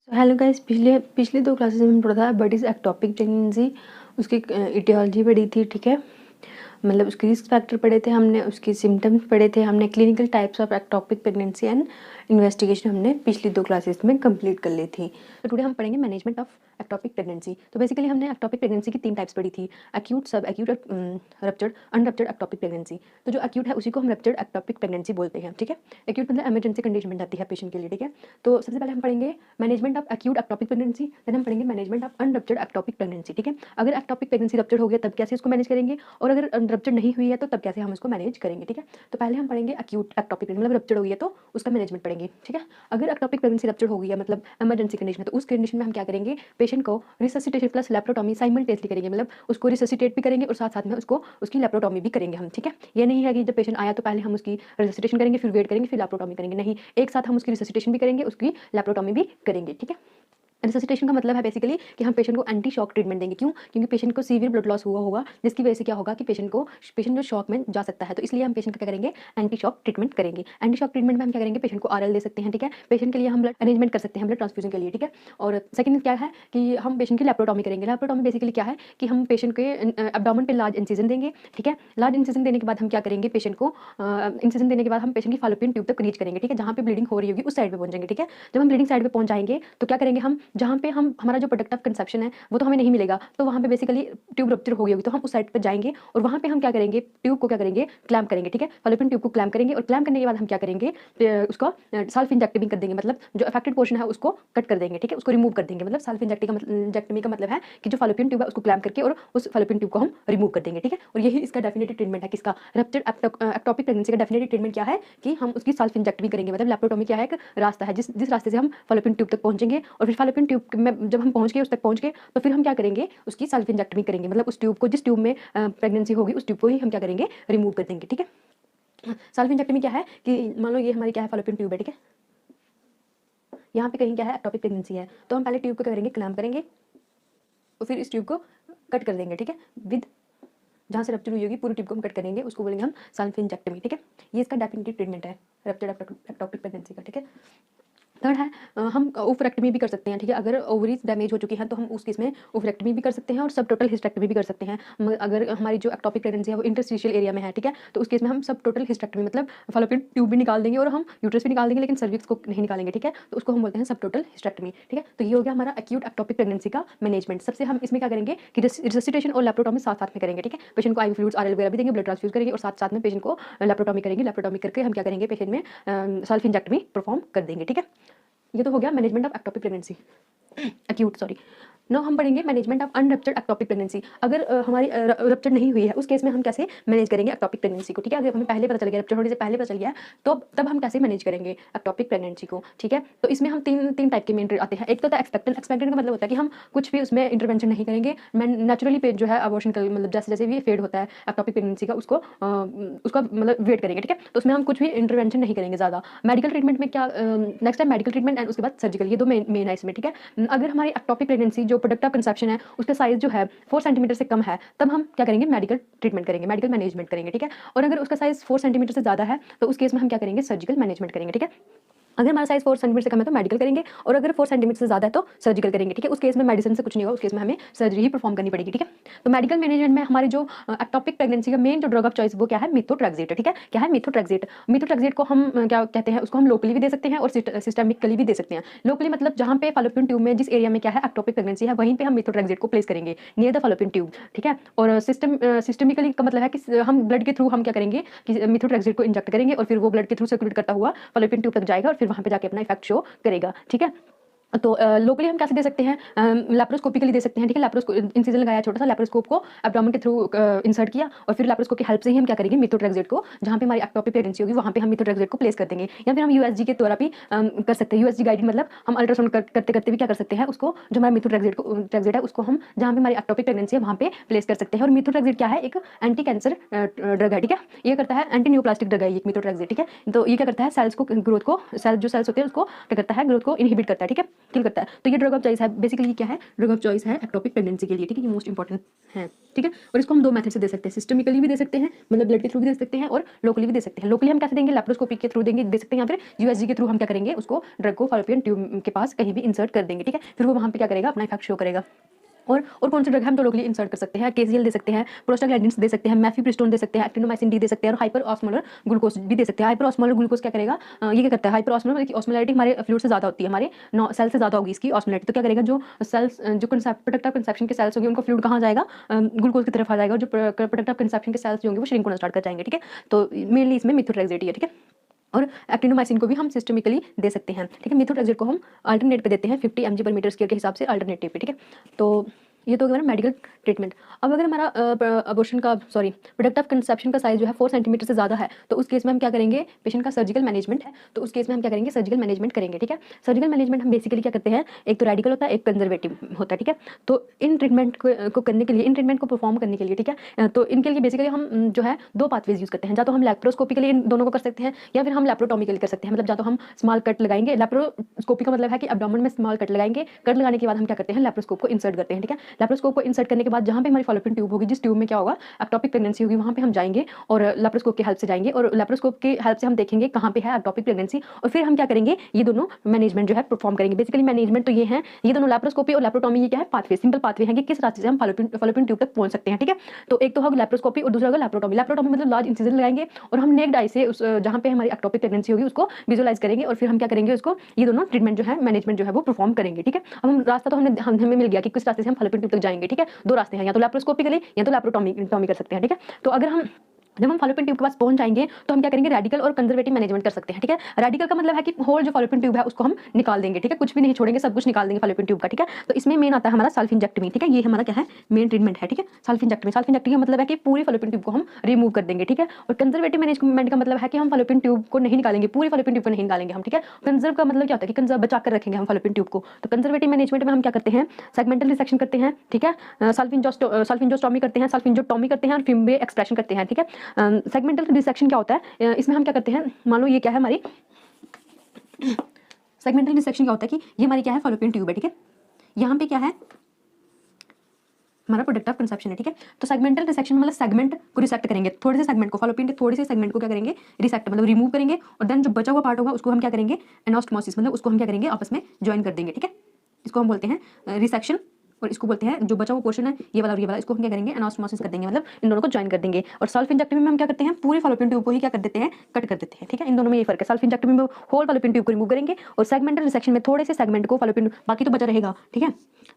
Hello guys, पिछले पिछले 2 classes में पढ़ा था व्हाट इज़ एक्टोपिक प्रेगनेंसी। उसकी इटियोलॉजी पढ़ी थी, ठीक है। मतलब उसके रिस्क फैक्टर पढ़े थे हमने, उसके सिम्टम्स पढ़े थे हमने, clinical types of ectopic pregnancy and investigation हमने पिछली 2 क्लासेस में कंप्लीट कर ली थी। तो टुडे हम पढ़ेंगे मैनेजमेंट ऑफ एक्टोपिक प्रेगनेंसी। तो बेसिकली हमने एक्टोपिक प्रेगनेंसी की 3 टाइप्स पढ़ी थी, एक्यूट, सब एक्यूट और रप्चर्ड अनरप्चर्ड एक्टोपिक प्रेगनेंसी। तो जो एक्यूट है उसी को हम रप्चर्ड एक्टोपिक प्रेगनेंसी बोलते हैं, ठीक है। एक्यूट मतलब इमरजेंसी कंडीशन बन जाती है पेशेंट के लिए, ठीक है। तो सबसे पहले हम पढ़ेंगे management of acute ectopic pregnancy, then हम पढ़ेंगे management of unruptured ectopic pregnancy, ठीक है। अगर एक्टोपिक प्रेगनेंसी रप्चर्ड हो गया तब कैसे इसको मैनेज करेंगे, और अगर रप्चर्ड नहीं हुई है तो तब कैसे हम इसको मैनेज करेंगे, ठीक है। तो पहले हम पढ़ेंगे एक्यूट एक्टोपिक मतलब रप्चर्ड हो गई है तो उसका मैनेजमेंट पढ़ेंगे, ठीक है। अगर एक्टोपिक प्रेगनेंसी रप्चर्ड हो गई है मतलब इमरजेंसी कंडीशन है, तो उस कंडीशन में हम क्या करेंगे, पेशेंट को रिससिटेशन प्लस लैप्रोटॉमी साइमल्टेनियसली करेंगे। मतलब उसको रिससिटेट भी करेंगे और साथ साथ में उसको उसकी लैप्रोटॉमी भी करेंगे हम, ठीक है। ये नहीं है कि जब पेशेंट आया तो पहले हम उसकी रिससिटेशन करेंगे, फिर वेट करेंगे, फिर लैप्रोटॉमी करेंगे, नहीं, एक साथ हम उसकी रिससिटेशन भी करेंगे, उसकी लैप्रोटॉमी भी करेंगे, ठीक है। रिससिटेशन का मतलब है बेसिकली कि हम पेशेंट को एंटी शॉक ट्रीटमेंट देंगे। क्यों? क्योंकि पेशेंट को सीवियर ब्लड लॉस हुआ होगा, जिसकी वजह से क्या होगा कि पेशेंट जो शॉक में जा सकता है, तो इसलिए हम पेशेंट का क्या करेंगे, एंटी शॉक ट्रीटमेंट करेंगे। एंटी शॉक ट्रीटमेंट में हम क्या करेंगे, पेशेंट को आरएल दे सकते हैं, ठीक है। पेशेंट के लिए हम ब्लड अरेंजमेंट कर सकते हैं, ब्लड ट्रांसफ्यूजन के लिए, ठीक है। और सेकंड क्या है कि हम पेशेंट की लैप्रोटॉमी करेंगे। लैप्रोटॉमी बेसिकली क्या है कि हम पेशेंट के एब्डोमेन पे लार्ज इंसिजन देंगे, ठीक है। लार्ज इंसिजन देने के बाद हम क्या करेंगे, पेशेंट को इंसिजन देने के बाद हम पेशेंट की फॉलोपियन ट्यूब तक रीच करेंगे, ठीक है। जहाँ पे ब्लीडिंग हो रही होगी उस साइड पे पहुंचेंगे, ठीक है। जब हम ब्लीडिंग साइड पे पहुंच जाएंगे तो क्या करेंगे, हम जहाँ पे हम हमारा जो प्रोडक्ट ऑफ कंसेप्शन है वो तो हमें नहीं मिलेगा, तो वहाँ पे बेसिकली ट्यूब रप्चर हो गई होगी, तो हम उस साइड पे जाएंगे और वहाँ पे हम क्या करेंगे, ट्यूब को क्या करेंगे, क्लैम्प करेंगे, ठीक है। फॉलोपियन ट्यूब को क्लैम्प करेंगे और क्लैम्प करने के बाद हम क्या करेंगे, उसको सेल्फ इंजेक्टिंग कर देंगे। मतलब जो अफेक्टेड पोर्शन है उसको कट कर देंगे, ठीक है, उसको रिमूव कर देंगे। मतलब सेल्फ इंजेक्टमी का मतलब है कि जो फॉलोपियन ट्यूब है उसको क्लैम्प करके और उस फॉलोपियन ट्यूब को हम रिमूव कर देंगे, ठीक है। और यही इसका डेफिनेटिव ट्रीटमेंट है, किसका, रप्चर्ड एक्टोपिक प्रेगनेंसी का डेफिनेटिव ट्रीटमेंट क्या है कि हम उसकी सेल्फ इंजेक्टमी करेंगे। मतलब लैप्रोटॉमी क्या है, एक रास्ता है जिस रास्ते से हम फॉलोपियन ट्यूब तक पहुंचेंगे, और फिर फॉलोपियन ट्यूब में जब हम पहुंच गए, उस तक पहुंच गए, तो फिर हम क्या करेंगे, उसकी सेल्फ इंजेक्टमी करेंगे। मतलब उस ट्यूब को, जिस ट्यूब में प्रेगनेंसी होगी उस ट्यूब को ही हम क्या करेंगे, रिमूव कर देंगे, ठीक है। सेल्फ इंजेक्टमी क्या है कि मान लो ये हमारी क्या है, फॉलोपियन ट्यूब है, ठीक है। यहाँ पे कहीं क्या है, एक्टोपिक प्रेगनेंसी है, तो हम पहले ट्यूब को क्या करेंगे, क्लैम्प करेंगे और फिर इस ट्यूब को कट कर देंगे, ठीक है। विद जहाँ से रप्चर हुई होगी पूरी ट्यूब को हम कट करेंगे, उसको बोलेंगे हम सेल्फ इंजेक्टमी, ठीक है। ये इसका डेफिनेटिव ट्रीटमेंट है रप्चर्ड एक्टोपिक प्रेगनेंसी का, ठीक है। थर्ड है हम ओवरेक्टमी भी कर सकते हैं, ठीक है। अगर ओवरीज डैमेज हो चुकी हैं तो हम उस केस में ओवरेक्टमी भी कर सकते हैं और सब टोटल हिस्टेक्टमी भी कर सकते हैं। अगर हमारी जो एक्टोपिक प्रेगनेंसी है वो इंटरस्टिशियल एरिया में है, ठीक है, तो उस केस में हम सब टोटल हिस्टेक्टमी मतलब फॉलोपियन ट्यूब भी निकाल देंगे और हम यूट्रस भी निकाल देंगे, लेकिन सर्विक्स को नहीं निकालेंगे, ठीक है। तो उसको हम बोलते हैं सब टोटल हिस्टेक्टमी, ठीक है। तो ये हो गया हमारा एक्यूट एक्टोपिक प्रेगनेंसी का मैनेजमेंट। सबसे हम इसमें क्या करेंगे कि रिससिटेशन और लैप्रोटॉमी साथ साथ में करेंगे, ठीक है। पेशेंट को आईवी फ्लूइड्स आरएल वगैरह भी देंगे, ब्लड ट्रांसफ्यूज करेंगे और साथ साथ में पेशेंट को लैप्रोटॉमी करेंगे। लैप्रोटॉमी करके हम क्या करेंगे, पेशेंट में सेल्फ इंजेक्टमी परफॉर्म कर देंगे, ठीक है। ये तो हो गया management of ectopic pregnancy, acute, sorry. No हम पढ़ेंगे management of unruptured ectopic pregnancy. अगर हमारी रप्चर नहीं हुई है उस केस में हम कैसे मैनेज करेंगे एक्टोपिक प्रेगनेंसी को, ठीक है। अगर हमें पहले पता चल गया, रप्चर होने से पहले पता चल गया, तो तब हम कैसे मैनेज करेंगे एक्टोपिक प्रेगनेंसी को, ठीक है। तो इसमें हम तीन टाइप के मेन आते हैं। एक तो एक्सपेक्टेंट। एक्सपेक्टेंट का मतलब होता है कि हम कुछ भी उसमें इंटरवेंशन नहीं करेंगे, नेचुरली पे जो है अबॉर्शन कर, मतलब जैसे जैसे भी फेड होता है एक्टोपिक प्रेगनेंसी का, उसका मतलब वेट करेंगे, ठीक है। तो उसमें हम कुछ भी इंटरवेंशन नहीं करेंगे ज़्यादा। मेडिकल ट्रीटमेंट में क्या, नेक्स्ट है मेडिकल ट्रीटमेंट एंड उसके बाद सर्जिकल, ये दो मेन है इसमें, ठीक है। अगर हमारी एक्टोपिक प्रेगनेंसी जो प्रोडक्ट ऑफ कंसेप्शन है उसका साइज जो है 4 सेंटीमीटर से कम है, तब हम क्या करेंगे, मेडिकल ट्रीटमेंट करेंगे, मेडिकल मैनेजमेंट करेंगे, ठीक है। और अगर उसका साइज 4 सेंटीमीटर से ज़्यादा है तो उस केस में हम क्या करेंगे, सर्जिकल मैनेजमेंट करेंगे, ठीक है। अगर हमारा साइज 4 सेंटीमीटर से कम है तो मेडिकल करेंगे, और अगर 4 सेंटीमीटर से ज़्यादा है तो सर्जिकल करेंगे, ठीक है। उस केस में मेडिसिन से कुछ नहीं होगा, उस केस में हमें सर्जरी ही परफॉर्म करनी पड़ेगी, ठीक है। तो मेडिकल मैनेजमेंट में हमारी जो एक्टोपिक प्रेगनेंसी का मेन जो ड्रग ऑफ चॉइस वो क्या है, मिथोट्रेक्सेट, ठीक है। क्या है, मिथोट्रेक्सेट। मिथोट्रेक्सेट को हम क्या कहते हैं, उसको हम लोकली भी दे सकते हैं और सिस्टेमिकली भी दे सकते हैं। लोकली मतलब जहाँ पे फॉलोपियन ट्यूब में जिस एरिया में क्या है एक्टोपिक प्रेगनेंसी है वहीं पे हम मिथोट्रेक्सेट को प्लेस करेंगे नियर द फॉलोपियन ट्यूब, ठीक है। और सिस्टमिकली का मतलब है कि हम ब्लड के थ्रू हम क्या करेंगे कि मिथोट्रेक्सेट को इंजेक्ट करेंगे और फिर वो ब्लड के थ्रू सर्कुलेट करता हुआ फॉलोपियन ट्यूब तक जाएगा और फिर वहाँ पे जाके अपना इफेक्ट शो करेगा, ठीक है। तो लोकली हम कैसे दे सकते हैं, लैप्रोस्कोपिकली दे सकते हैं, ठीक है। इंसिजन लगाया छोटा सा, लैप्रोस्कोप को एब्डोमेन के थ्रू इंसर्ट किया और फिर लैप्रोस्कोप की हेल्प से ही हम क्या करेंगे, मिथोट्रेक्सेट को जहाँ पे हमारी एक्टोपिक प्रेगनेंसी होगी वहाँ पे हम मिथोट्रेक्सेट को प्लेस कर देंगे। या फिर हम यूएसजी के द्वारा भी कर सकते हैं। यूएसजी गाइडेड मतलब हम अल्ट्रासाउंड करते करते भी क्या कर सकते हैं, उसको जो हमारा मिथोट्रेक्सेट है उसको हम जहाँ पे हमारी एक्टोपिक प्रेगनेंसी है वहाँ पे प्लेस कर सकते हैं। और मिथोट्रेक्सेट क्या है, एक एंटी कैंसर ड्रग है, ठीक है। ये करता है एंटी न्यूप्लास्टिक ड्रग है ये मिथोट्रेक्सेट, ठीक है। तो ये क्या करता है, सेल्स को ग्रोथ को, जो सेल्स होते हैं उसको क्या करता है, ग्रोथ को इनहिबिट करता है, ठीक है। किल करता है। तो ये ड्रग ऑफ चॉइस है, बेसिकली क्या है, ड्रग ऑफ चॉइस है एक्टोपिक प्रेगनेंसी के लिए, ठीक है, ये मोस्ट इंपॉर्टेंट है, ठीक है। और इसको हम 2 मेथड से दे सकते हैं, सिस्टमिकली भी दे सकते हैं, मतलब ब्लड के थ्रू भी दे सकते हैं, और लोकली भी दे सकते हैं। लोकली हम कैसे देंगे, लैप्रोस्कोपी के थ्रू देंगे, दे सकते हैं, या फिर यूएसजी के थ्रू हम क्या करेंगे, उसको ड्रग को फॉलोपियन ट्यूब के पास कहीं भी इंसर्ट कर देंगे, ठीक है, फिर वो वहाँ पे क्या करेगा, अपना इफेक्ट शो करेगा। और कौन से ड्रग हम तो लोकली इंसर्ट कर सकते हैं, केसीएल दे सकते हैं, प्रोस्टाग्लैंडिन्स दे सकते हैं, मैफिप्रिस्टोन दे सकते हैं, एक्टिनोमाइसिन डी दे सकते हैं, और हाइपर ऑस्मोलर ग्लूकोज भी दे सकते हैं। हाइपर ऑस्मोलर ग्लूकोज क्या करेगा, ये क्या करता है, हाइपर ऑस्मोलर ऑस्मोलैरिटी हमारे फ्लूइड से ज़्यादा होती है, हमारे सेल से ज़्यादा होगी इसकी ऑस्मोलैरिटी, तो क्या करेगा, जो सेल्स जो प्रोडक्ट ऑफ कंसेप्शन के सेल्स होंगे उनको फ्लूइड कहाँ जाएगा, ग्लूकोज की तरफ आ जाएगा, और जो प्रोडक्ट ऑफ कंसेप्शन के सेल्स होंगे वो श्रिंक होना स्टार्ट कर जाएंगे, ठीक है। तो मेनली इसमें मिथोट्रेक्सेट है, ठीक है। और एक्टिनोमाइसिन को भी हम सिस्टमिकली दे सकते हैं, ठीक है। मिथोट्रेक्सेट को हम अल्टरनेट पे देते हैं 50 mg पर मीटर स्क्वायर के हिसाब से अल्टरनेटिव पे, ठीक है। तो ये तो हमारा मेडिकल ट्रीटमेंट। अब अगर हमारा अबॉर्शन का प्रोडक्ट ऑफ कंसेप्शन का साइज जो है 4 सेंटीमीटर से ज़्यादा है, तो उस केस में हम क्या करेंगे, पेशेंट का सर्जिकल मैनेजमेंट है, तो उस केस में हम क्या करेंगे, सर्जिकल मैनेजमेंट करेंगे, ठीक है। सर्जिकल मैनेजमेंट हम बेसिकली क्या करते हैं, एक तो रेडिकल होता है, एक कंजर्वेटिव होता है, ठीक है। तो इन ट्रीटमेंट को करने के लिए, इन ट्रीटमेंट को परफॉर्म करने के लिए, ठीक है, तो इनके लिए बेसिकली हम जो है 2 पाथवेज यूज़ करते हैं, या तो हम लैप्रोस्कोपिकली इन दोनों को कर सकते हैं, या फिर हम लैप्रोटॉमिकली कर सकते हैं। मतलब या तो हम स्मॉल कट लगाएंगे, लैप्रोस्कोपी का मतलब है कि एब्डोमेन में स्मॉल कट लगाएंगे, कट लगाने के बाद हम क्या करते हैं, लैप्रोस्कोप को इंसर्ट करते हैं, ठीक है। लैप्रोस्कोप को इंसर्ट करने के बाद जहाँ पे हमारी फॉलोपियन ट्यूब होगी, जिस ट्यूब में क्या होगा, एक्टोपिक प्रेगनेंसी होगी, वहाँ पे हम जाएंगे और लैप्रोस्कोप की हेल्प से जाएंगे, और लैप्रोस्कोप की हेल्प से हम देखेंगे कहाँ पे है एक्टोपिक प्रेगनेंसी, और फिर हम क्या करेंगे, ये दोनों मैनेजमेंट जो है परफॉर्म करेंगे। बेसिकली मैनेजमेंट तो ये है, ये दोनों लैप्रोस्कोपी और लैप्रोटॉमी, ये क्या है, पाथवे, सिंपल पाथवे है कि किस रास्ते से हम फॉलोपियन ट्यूब तक पहुंच सकते हैं, ठीक है। तो एक तो होगा लैप्रोस्कोपी और दूसरा होगा लैप्रोटॉमी। लैप्रोटॉमी मतलब लार्ज इंसिजन लगाएंगे और हम नेक्ड आई से उस जहाँ पे हमारी एक्टोपिक प्रेगनेंसी होगी उसको विजुअलाइज करेंगे, और फिर हम क्या करेंगे, उसको ये दोनों ट्रीटमेंट जो है, मैनेजमेंट जो है वो परफॉर्म करेंगे, ठीक है। अब हम रास्ता तो हमें मिल गया कि किस रास्ते से हम फॉलोपियन ट्यूब तक जाएंगे, ठीक है। 2 रास्ते हैं, या तो लैप्रोस्कोपिकली या तो लैप्रोटॉमी कर सकते हैं, ठीक है। तो अगर जब हम फॉलोपियन ट्यूब के पास पहुंच जाएंगे तो हम क्या करेंगे, रेडिकल और कंजर्वेटिव मैनेजमेंट कर सकते हैं, ठीक है। रेडिकल का मतलब है कि होल जो फॉलोपियन ट्यूब है उसको हम निकाल देंगे, ठीक है, कुछ भी नहीं छोड़ेंगे, सब कुछ निकाल देंगे फॉलोपियन ट्यूब का, ठीक है। तो इसमें मेन आता है हमारा सल्फिंजेक्टमी, ठीक है, ये हमारा क्या है, मेन ट्रीटमेंट है, ठीक है। सल्फिंजेक्टमी का मतलब है कि पूरी फॉलोपियन ट्यूब को हम रिमूव कर देंगे, ठीक है। और कंजर्वेटिव मैनेजमेंट का मतलब है कि हम फॉलोपियन ट्यूब को नहीं निकालेंगे, पूरी फॉलोपियन ट्यूब को नहीं निकालेंगे हम, ठीक है। कंजर्व का मतलब क्या होता है कि कंजर्व बचा कर रखेंगे हम फॉलोपियन ट्यूब को। तो कंजर्वेटिव मैनेजमेंट में हम क्या करते हैं, सेगमेंटल रिसेक्शन करते हैं, ठीक है, सल्फिंजोस्टॉमी करते हैं, सल्फिंजोटॉमी करते हैं, और फिम्ब्रे एक्सप्रेशन करते हैं, ठीक है। सेगमेंटल डिसेक्शन क्या होता है, इसमें हम क्या करते हैं, मान लो ये क्या है हमारी सेगमेंटल डिसेक्शन, क्या होता है कि ये हमारी क्या है, फॉलोपियन ट्यूब है, ठीक है। यहाँ पे क्या है, हमारा प्रोडक्ट ऑफ कंसेप्शन है, ठीक है। तो सेगमेंटल डिसेक्शन मतलब सेगमेंट को रिसेक्ट करेंगे, थोड़े से सेगमेंट को, फॉलोपियन के थोड़े से सेगमेंट को क्या करेंगे, रिसेक्ट मतलब रिमूव करेंगे, और देन जो बचा हुआ पार्ट होगा उसको हम क्या करेंगे, एनास्टोमोसिस मतलब उसको हम क्या करेंगे, आपस में ज्वाइन कर देंगे, ठीक है। इसको हम बोलते हैं रिसेक्शन, और इसको बोलते हैं जो बचा हुआ पोर्शन है ये वाला और ये वाला, इसको हम क्या करेंगे, एनास्टोमोसिस कर देंगे, मतलब इन दोनों को ज्वाइन कर देंगे। और सल्फिंजेक्टमी में हम क्या करते हैं, पूरी फॉलोपियन ट्यूब को ही क्या कर देते हैं, कट कर देते हैं, ठीक है। इन दोनों में ये फर्क है, सल्फिंजेक्टमी में होल फॉलोपियन ट्यूब को रिमूव करेंगे, और सेगमेंटल रिसेक्शन में थोड़े से सेगमेंट को, फॉलोपियन बाकी तो बचा रहेगा, ठीक है,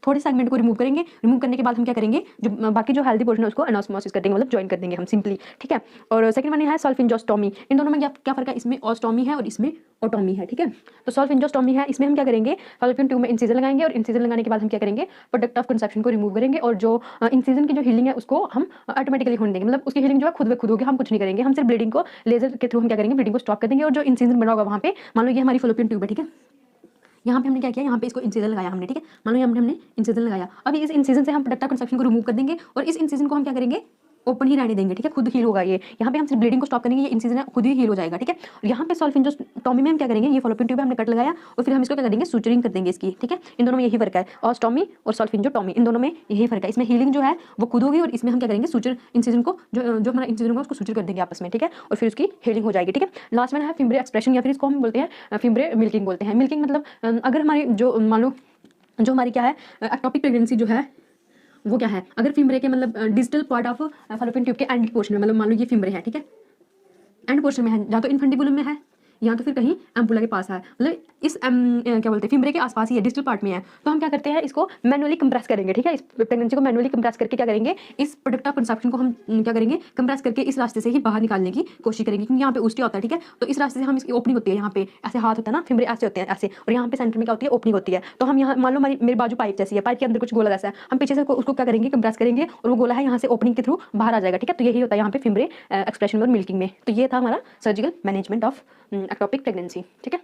थोड़े सेगमेंट को रिमूव करेंगे, रिमूव करने के बाद हम क्या करेंगे, जो बाकी जो हेल्दी पोर्शन है उसको एनास्टोमोसिस कर देंगे, मतलब ज्वाइन कर देंगे हम सिंपली, ठीक है। और सेकंड वन है सल्फिंजोस्टॉमी। इन दोनों में क्या फर्क है, इसमें ऑस्टॉमी है और इसमें ओटोमी है, ठीक है। तो सल्फिंजोस्टॉमी है, इसमें हम क्या करेंगे, फॉलोपियन ट्यूब में इंसिजन लगाएंगे, और इंसिजन लगाने के बाद हम क्या करेंगे, प्रोडक्ट ऑफ कंसेप्शन को रिमूव करेंगे, और जो इंसिजन की जो हीलिंग है उसको हम ऑटोमेटिकली होने देंगे, मतलब उसकी हीलिंग जो है खुद ब खुद होगी, हम कुछ नहीं करेंगे, हम सिर्फ ब्लीडिंग को लेजर के थ्रू हम क्या करेंगे, ब्लीडिंग को स्टॉप कर देंगे, और जो इंसिजन बना होगा वहाँ पे, मान लो ये हमारी फॉलोपियन ट्यूब है, ठीक है। यहाँ पे हमने क्या किया, यहाँ पे इसको इंसिजन लगाया हमने, ठीक है, मान लो हमने इंसिजन लगाया। अब इस इंसिजन से हम प्रोडक्ट ऑफ कंसेप्शन को रिमूव कर देंगे, और इस इंसिजन को हम क्या करेंगे, ओपन ही रहने देंगे, ठीक है, खुद हील होगा ये। यहाँ पे हम सिर्फ ब्लीडिंग को स्टॉप करेंगे, ये इंसिजन खुद ही हील हो जाएगा, ठीक है। और यहाँ पे सल्फिंजोस्टॉमी में हम क्या करेंगे, ये फॉलोपियन ट्यूब हमने कट लगाया, और फिर हम इसको क्या करेंगे, सूचरिंग कर देंगे इसकी, ठीक है। इन दोनों में यही फर्क है, ऑस्टॉमी और सल्फिंजोटॉमी, इन दोनों में यही फर्क है। इसमें हीलिंग जो है वो खुद होगी, और इसमें हम क्या करेंगे, सूचर इंसिजन को जो हमारा इंसिजन होगा उसको सूचर कर देंगे आपस में, ठीक है, और फिर उसकी हीलिंग हो जाएगी, ठीक है। लास्ट में है फिम्ब्रे एक्सप्रेशन, या फिर इसको हम बोलते हैं फिम्ब्रे मिल्किंग बोलते हैं। मिल्किंग मतलब अगर हमारी जो मान लो जो हमारी क्या है एक्टोपिक प्रेगनेंसी जो है वो क्या है, अगर फिम्ब्रे के मतलब digital part of Fallopian tube के एंड पोर्शन में, मतलब मान लो ये फिम्ब्रे है, ठीक है, एंड पोर्शन में है, या तो इनफंडिबुलम में है या तो फिर कहीं एम्पुला के पास है, मतलब इस क्या बोलते हैं फिम्ब्रे के आसपास ही है, डिजिटल पार्ट में है। तो हम क्या करते हैं, इसको मैनुअली कंप्रेस करेंगे, ठीक है, इस प्रेगनेंसी को मैनुअली कंप्रेस करके क्या करेंगे, इस प्रोडक्ट ऑफ कंसेप्शन को हम क्या करेंगे, कंप्रेस करके इस रास्ते से ही बाहर निकालने की कोशिश करेंगे, क्योंकि यहाँ पे ओस्टिया होता है, ठीक है। तो इस रास्ते से हम इसकी ओपनिंग होती है, यहाँ पे ऐसे हाथ होता है ना, फिम्ब्रे ऐसे होते हैं ऐसे, और यहाँ पे सेंटर में क्या होती है, ओपनिंग होती है। तो हम यहाँ मान लो मेरी बाजू पाइप जैसी है, पाइप के अंदर कुछ गोला जैसा है, हम पीछे से उसको क्या करेंगे, कंप्रेस करेंगे, और वो गोला है यहाँ से ओपनिंग के थ्रू बाहर आ जाएगा, ठीक है। तो यही होता है यहाँ पे फिम्ब्रे एक्सप्रेशन और मिल्किंग में। तो ये था हमारा surgical management of ectopic pregnancy, ठीक है।